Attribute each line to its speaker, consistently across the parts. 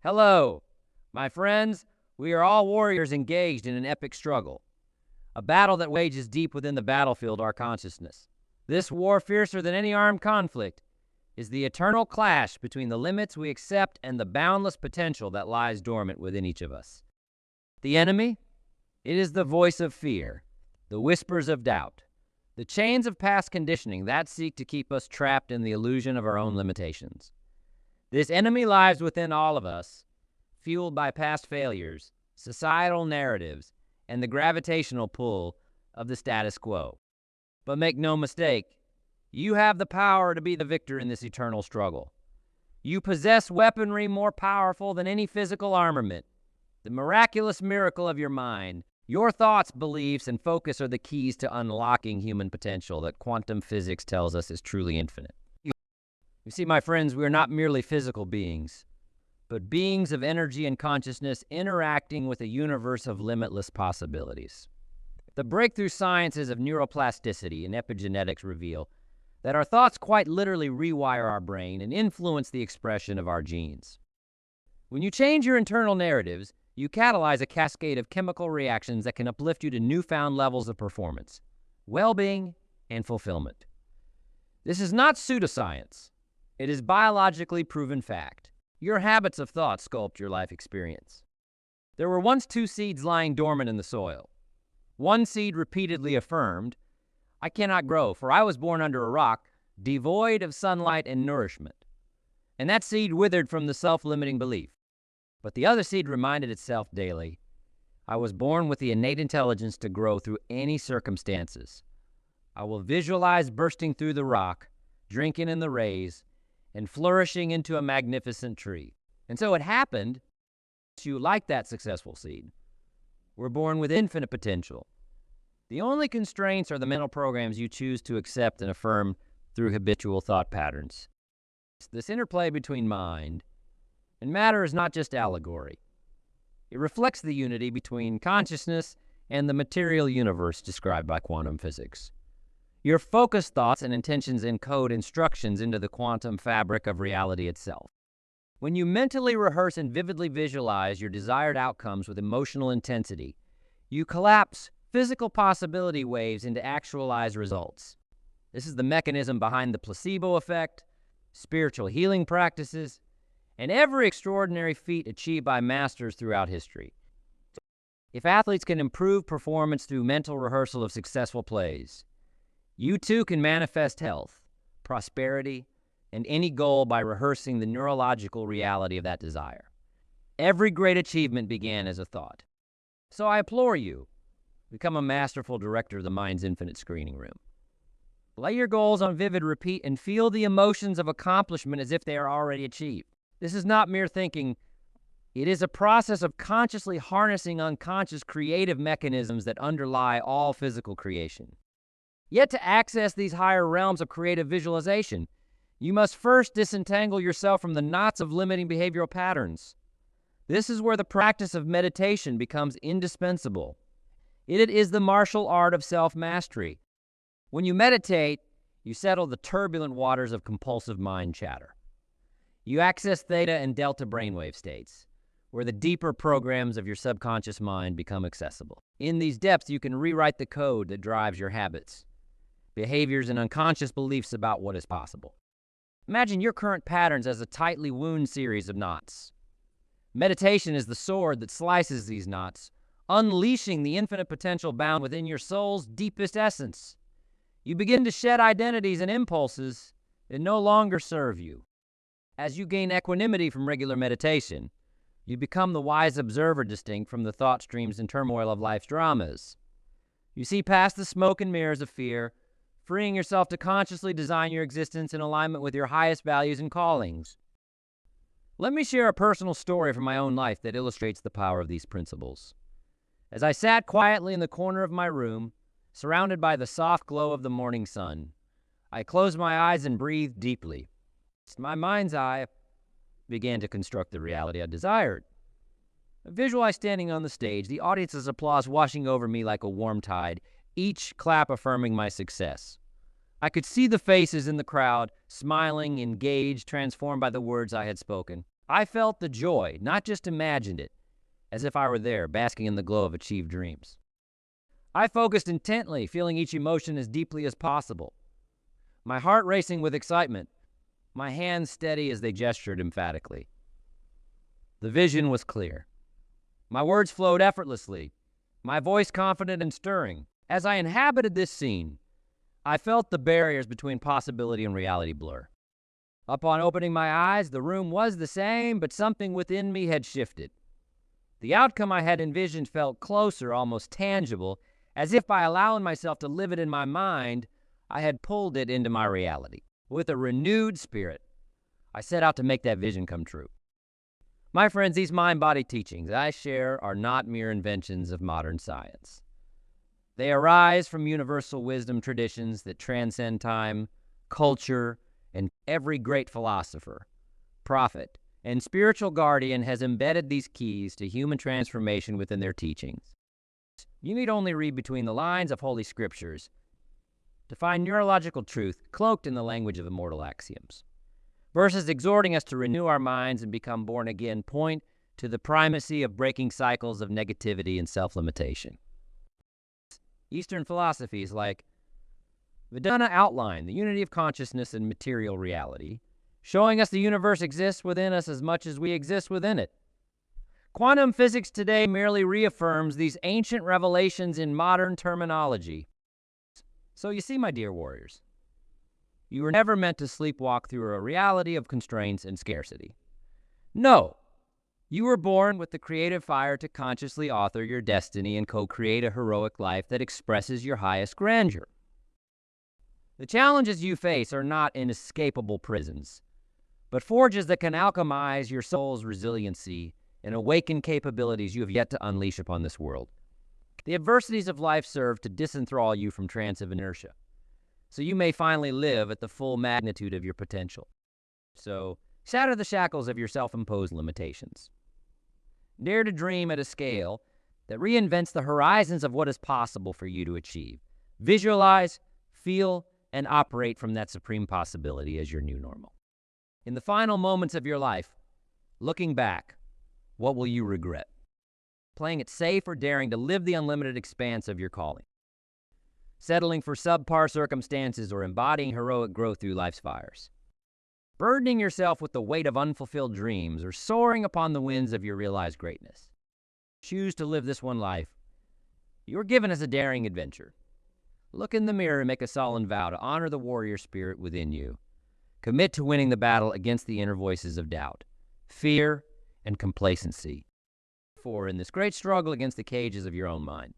Speaker 1: Hello, my friends. We are all warriors engaged in an epic struggle, a battle that wages deep within the battlefield, our consciousness. This war, fiercer than any armed conflict, is the eternal clash between the limits we accept and the boundless potential that lies dormant within each of us. The enemy? It is the voice of fear, the whispers of doubt, the chains of past conditioning that seek to keep us trapped in the illusion of our own limitations. This enemy lies within all of us, fueled by past failures, societal narratives, and the gravitational pull of the status quo. But make no mistake, you have the power to be the victor in this eternal struggle. You possess weaponry more powerful than any physical armament. The miraculous miracle of your mind, your thoughts, beliefs, and focus are the keys to unlocking human potential that quantum physics tells us is truly infinite. You see, my friends, we are not merely physical beings, but beings of energy and consciousness interacting with a universe of limitless possibilities. The breakthrough sciences of neuroplasticity and epigenetics reveal that our thoughts quite literally rewire our brain and influence the expression of our genes. When you change your internal narratives, you catalyze a cascade of chemical reactions that can uplift you to newfound levels of performance, well-being, and fulfillment. This is not pseudoscience. It is biologically proven fact. Your habits of thought sculpt your life experience. There were once two seeds lying dormant in the soil. One seed repeatedly affirmed, "I cannot grow, for I was born under a rock, devoid of sunlight and nourishment." And that seed withered from the self-limiting belief. But the other seed reminded itself daily, "I was born with the innate intelligence to grow through any circumstances. I will visualize bursting through the rock, drinking in the rays, and flourishing into a magnificent tree." And so it happened, you, like that successful seed, were born with infinite potential. The only constraints are the mental programs you choose to accept and affirm through habitual thought patterns. This interplay between mind and matter is not just allegory. It reflects the unity between consciousness and the material universe described by quantum physics. Your focused thoughts and intentions encode instructions into the quantum fabric of reality itself. When you mentally rehearse and vividly visualize your desired outcomes with emotional intensity, you collapse physical possibility waves into actualized results. This is the mechanism behind the placebo effect, spiritual healing practices, and every extraordinary feat achieved by masters throughout history. If athletes can improve performance through mental rehearsal of successful plays, you too can manifest health, prosperity, and any goal by rehearsing the neurological reality of that desire. Every great achievement began as a thought. So I implore you, become a masterful director of the mind's infinite screening room. Lay your goals on vivid repeat and feel the emotions of accomplishment as if they are already achieved. This is not mere thinking. It is a process of consciously harnessing unconscious creative mechanisms that underlie all physical creation. Yet to access these higher realms of creative visualization, you must first disentangle yourself from the knots of limiting behavioral patterns. This is where the practice of meditation becomes indispensable. It is the martial art of self-mastery. When you meditate, you settle the turbulent waters of compulsive mind chatter. You access theta and delta brainwave states, where the deeper programs of your subconscious mind become accessible. In these depths, you can rewrite the code that drives your habits, behaviors, and unconscious beliefs about what is possible. Imagine your current patterns as a tightly wound series of knots. Meditation is the sword that slices these knots, unleashing the infinite potential bound within your soul's deepest essence. You begin to shed identities and impulses that no longer serve you. As you gain equanimity from regular meditation, you become the wise observer distinct from the thought streams and turmoil of life's dramas. You see past the smoke and mirrors of fear, freeing yourself to consciously design your existence in alignment with your highest values and callings. Let me share a personal story from my own life that illustrates the power of these principles. As I sat quietly in the corner of my room, surrounded by the soft glow of the morning sun, I closed my eyes and breathed deeply. My mind's eye began to construct the reality I desired. I visualized standing on the stage, the audience's applause washing over me like a warm tide, each clap affirming my success. I could see the faces in the crowd, smiling, engaged, transformed by the words I had spoken. I felt the joy, not just imagined it, as if I were there, basking in the glow of achieved dreams. I focused intently, feeling each emotion as deeply as possible. My heart racing with excitement, my hands steady as they gestured emphatically. The vision was clear. My words flowed effortlessly, my voice confident and stirring. As I inhabited this scene, I felt the barriers between possibility and reality blur. Upon opening my eyes, the room was the same, but something within me had shifted. The outcome I had envisioned felt closer, almost tangible, as if by allowing myself to live it in my mind, I had pulled it into my reality. With a renewed spirit, I set out to make that vision come true. My friends, these mind-body teachings I share are not mere inventions of modern science. They arise from universal wisdom traditions that transcend time, culture, and every great philosopher, prophet, and spiritual guardian has embedded these keys to human transformation within their teachings. You need only read between the lines of Holy Scriptures to find neurological truth cloaked in the language of immortal axioms. Verses exhorting us to renew our minds and become born again point to the primacy of breaking cycles of negativity and self-limitation. Eastern philosophies like Vedanta outline the unity of consciousness and material reality, showing us the universe exists within us as much as we exist within it. Quantum physics today merely reaffirms these ancient revelations in modern terminology. So you see, my dear warriors, you were never meant to sleepwalk through a reality of constraints and scarcity. No, you were born with the creative fire to consciously author your destiny and co-create a heroic life that expresses your highest grandeur. The challenges you face are not inescapable prisons, but forges that can alchemize your soul's resiliency and awaken capabilities you have yet to unleash upon this world. The adversities of life serve to disenthrall you from trance of inertia, so you may finally live at the full magnitude of your potential. So, shatter the shackles of your self-imposed limitations. Dare to dream at a scale that reinvents the horizons of what is possible for you to achieve. Visualize, feel, and operate from that supreme possibility as your new normal. In the final moments of your life, looking back, what will you regret? Playing it safe or daring to live the unlimited expanse of your calling? Settling for subpar circumstances or embodying heroic growth through life's fires? Burdening yourself with the weight of unfulfilled dreams or soaring upon the winds of your realized greatness? Choose to live this one life you are given as a daring adventure. Look in the mirror and make a solemn vow to honor the warrior spirit within you. Commit to winning the battle against the inner voices of doubt, fear, and complacency. For in this great struggle against the cages of your own mind,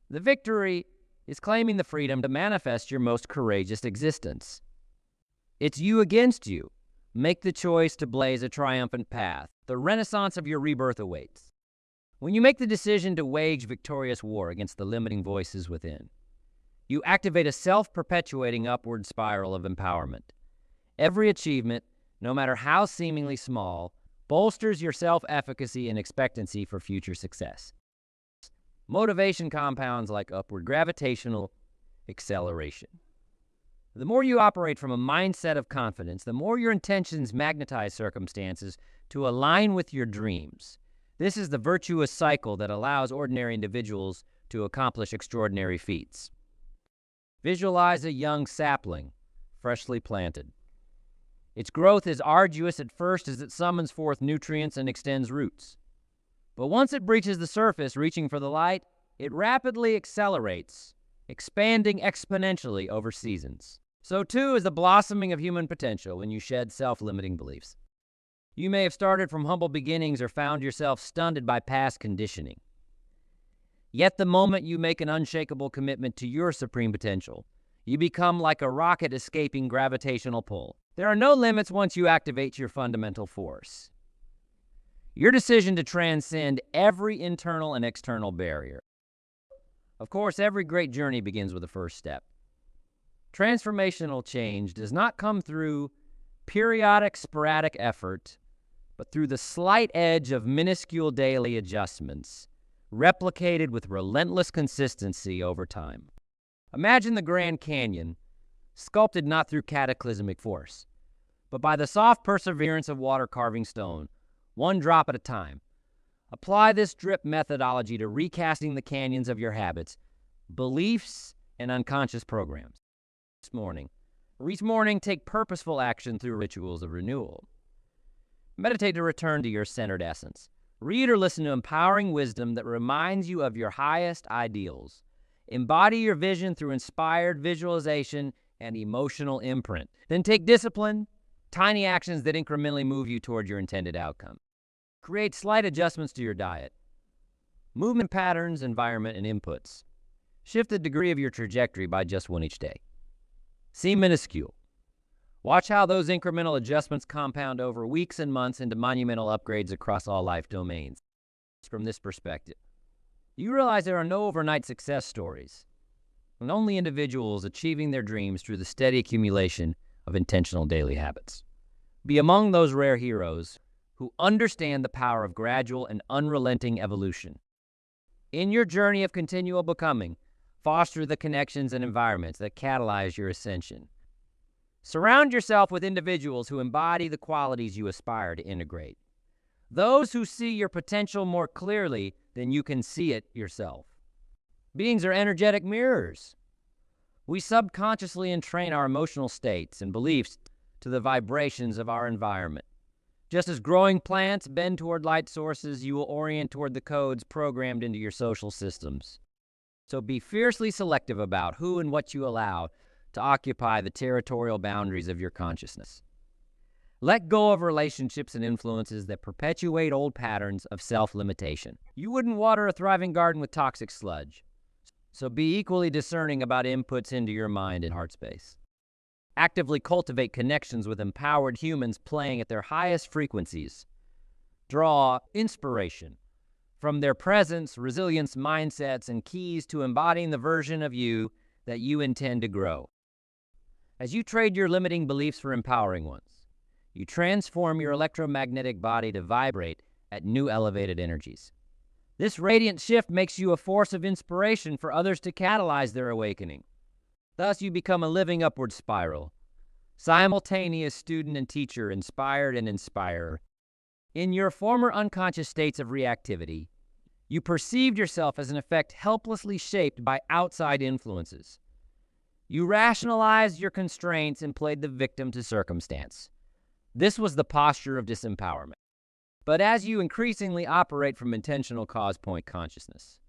Speaker 1: the victory is claiming the freedom to manifest your most courageous existence. It's you against you. Make the choice to blaze a triumphant path. The renaissance of your rebirth awaits. When you make the decision to wage victorious war against the limiting voices within, you activate a self-perpetuating upward spiral of empowerment. Every achievement, no matter how seemingly small, bolsters your self-efficacy and expectancy for future success. Motivation compounds like upward gravitational acceleration. The more you operate from a mindset of confidence, the more your intentions magnetize circumstances to align with your dreams. This is the virtuous cycle that allows ordinary individuals to accomplish extraordinary feats. Visualize a young sapling, freshly planted. Its growth is arduous at first as it summons forth nutrients and extends roots. But once it breaches the surface, reaching for the light, it rapidly accelerates, expanding exponentially over seasons. So too is the blossoming of human potential when you shed self-limiting beliefs. You may have started from humble beginnings or found yourself stunted by past conditioning. Yet the moment you make an unshakable commitment to your supreme potential, you become like a rocket escaping gravitational pull. There are no limits once you activate your fundamental force. Your decision to transcend every internal and external barrier. Of course, every great journey begins with a first step. Transformational change does not come through periodic, sporadic effort, but through the slight edge of minuscule daily adjustments, replicated with relentless consistency over time. Imagine the Grand Canyon, sculpted not through cataclysmic force, but by the soft perseverance of water carving stone, one drop at a time. Apply this drip methodology to recasting the canyons of your habits, beliefs, and unconscious programs. Each morning, take purposeful action through rituals of renewal. Meditate to return to your centered essence. Read or listen to empowering wisdom that reminds you of your highest ideals. Embody your vision through inspired visualization and emotional imprint. Then take discipline, tiny actions that incrementally move you toward your intended outcome. Create slight adjustments to your diet, movement patterns, environment, and inputs. Shift the degree of your trajectory by just one each day. Seem minuscule. Watch how those incremental adjustments compound over weeks and months into monumental upgrades across all life domains. From this perspective, you realize there are no overnight success stories, and only individuals achieving their dreams through the steady accumulation of intentional daily habits. Be among those rare heroes who understand the power of gradual and unrelenting evolution. In your journey of continual becoming, foster the connections and environments that catalyze your ascension. Surround yourself with individuals who embody the qualities you aspire to integrate. Those who see your potential more clearly than you can see it yourself. Beings are energetic mirrors. We subconsciously entrain our emotional states and beliefs to the vibrations of our environment. Just as growing plants bend toward light sources, you will orient toward the codes programmed into your social systems. So be fiercely selective about who and what you allow to occupy the territorial boundaries of your consciousness. Let go of relationships and influences that perpetuate old patterns of self-limitation. You wouldn't water a thriving garden with toxic sludge, so be equally discerning about inputs into your mind and heart space. Actively cultivate connections with empowered humans playing at their highest frequencies. Draw inspiration from their presence, resilience, mindsets, and keys to embodying the version of you that you intend to grow. As you trade your limiting beliefs for empowering ones, you transform your electromagnetic body to vibrate at new elevated energies. This radiant shift makes you a force of inspiration for others to catalyze their awakening. Thus, you become a living upward spiral, simultaneous student and teacher, inspired and inspirer. In your former unconscious states of reactivity, you perceived yourself as in effect helplessly shaped by outside influences. You rationalized your constraints and played the victim to circumstance. This was the posture of disempowerment. But as you increasingly operate from intentional cause point consciousness,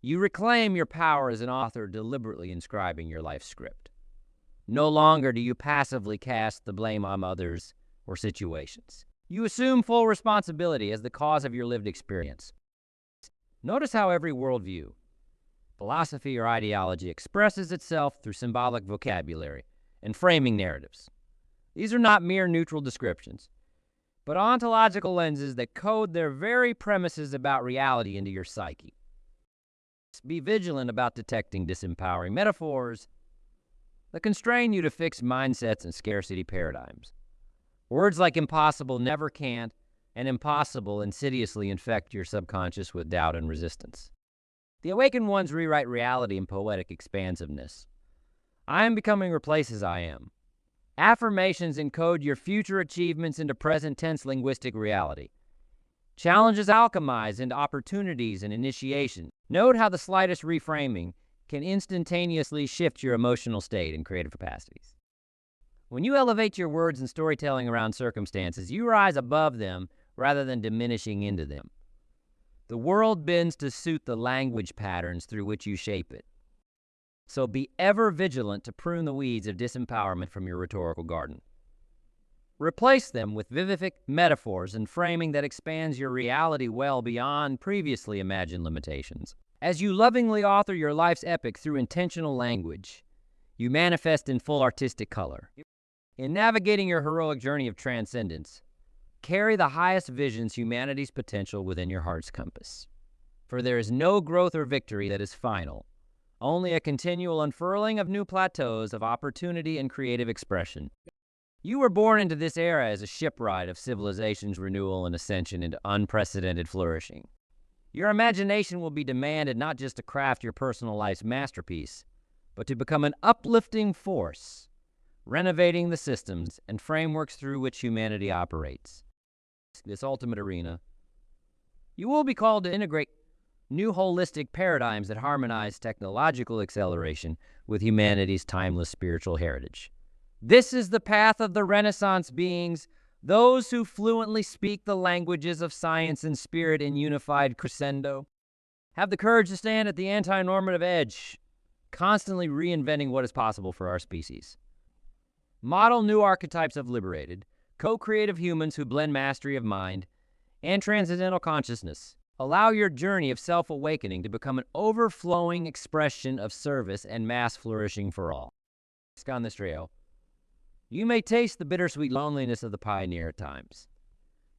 Speaker 1: you reclaim your power as an author deliberately inscribing your life script. No longer do you passively cast the blame on others or situations. You assume full responsibility as the cause of your lived experience. Notice how every worldview, philosophy, or ideology expresses itself through symbolic vocabulary and framing narratives. These are not mere neutral descriptions, but ontological lenses that code their very premises about reality into your psyche. Be vigilant about detecting disempowering metaphors that constrain you to fixed mindsets and scarcity paradigms. Words like impossible, never, can't, and impossible insidiously infect your subconscious with doubt and resistance. The awakened ones rewrite reality in poetic expansiveness. I am becoming replaces I am. Affirmations encode your future achievements into present tense linguistic reality. Challenges alchemize into opportunities and initiation. Note how the slightest reframing can instantaneously shift your emotional state and creative capacities. When you elevate your words and storytelling around circumstances, you rise above them rather than diminishing into them. The world bends to suit the language patterns through which you shape it. So be ever vigilant to prune the weeds of disempowerment from your rhetorical garden. Replace them with vivific metaphors and framing that expands your reality well beyond previously imagined limitations. As you lovingly author your life's epic through intentional language, you manifest in full artistic color. In navigating your heroic journey of transcendence, carry the highest visions humanity's potential within your heart's compass. For there is no growth or victory that is final, only a continual unfurling of new plateaus of opportunity and creative expression. You were born into this era as a shipwright of civilization's renewal and ascension into unprecedented flourishing. Your imagination will be demanded not just to craft your personal life's masterpiece, but to become an uplifting force, renovating the systems and frameworks through which humanity operates. This ultimate arena, you will be called to integrate new holistic paradigms that harmonize technological acceleration with humanity's timeless spiritual heritage. This is the path of the Renaissance beings, those who fluently speak the languages of science and spirit in unified crescendo. Have the courage to stand at the anti-normative edge, constantly reinventing what is possible for our species. Model new archetypes of liberated, co-creative humans who blend mastery of mind and transcendental consciousness. Allow your journey of self-awakening to become an overflowing expression of service and mass flourishing for all. On this trail, you may taste the bittersweet loneliness of the pioneer at times.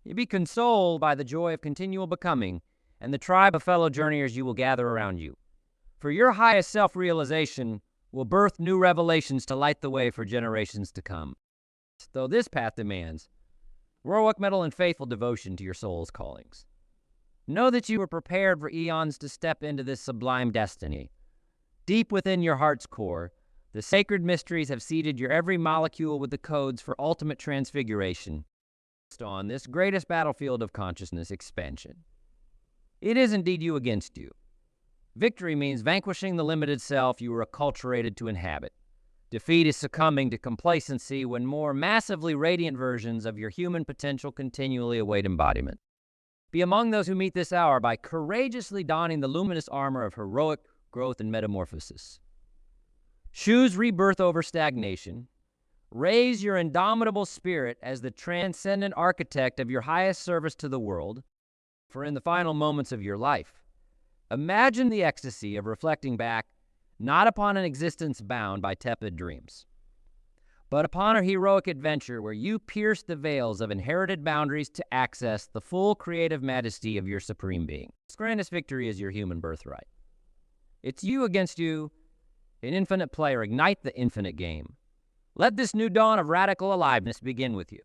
Speaker 1: You'll be consoled by the joy of continual becoming and the tribe of fellow journeyers you will gather around you. For your highest self-realization will birth new revelations to light the way for generations to come. Though this path demands heroic mettle and faithful devotion to your soul's callings. Know that you are prepared for eons to step into this sublime destiny. Deep within your heart's core, the sacred mysteries have seeded your every molecule with the codes for ultimate transfiguration on this greatest battlefield of consciousness expansion. It is indeed you against you. Victory means vanquishing the limited self you were acculturated to inhabit. Defeat is succumbing to complacency when more massively radiant versions of your human potential continually await embodiment. Be among those who meet this hour by courageously donning the luminous armor of heroic growth and metamorphosis. Choose rebirth over stagnation. Raise your indomitable spirit as the transcendent architect of your highest service to the world. For in the final moments of your life, imagine the ecstasy of reflecting back not upon an existence bound by tepid dreams, but upon a heroic adventure where you pierce the veils of inherited boundaries to access the full creative majesty of your supreme being. Its grandest victory is your human birthright. It's you against you, an infinite player. Ignite the infinite game. Let this new dawn of radical aliveness begin with you.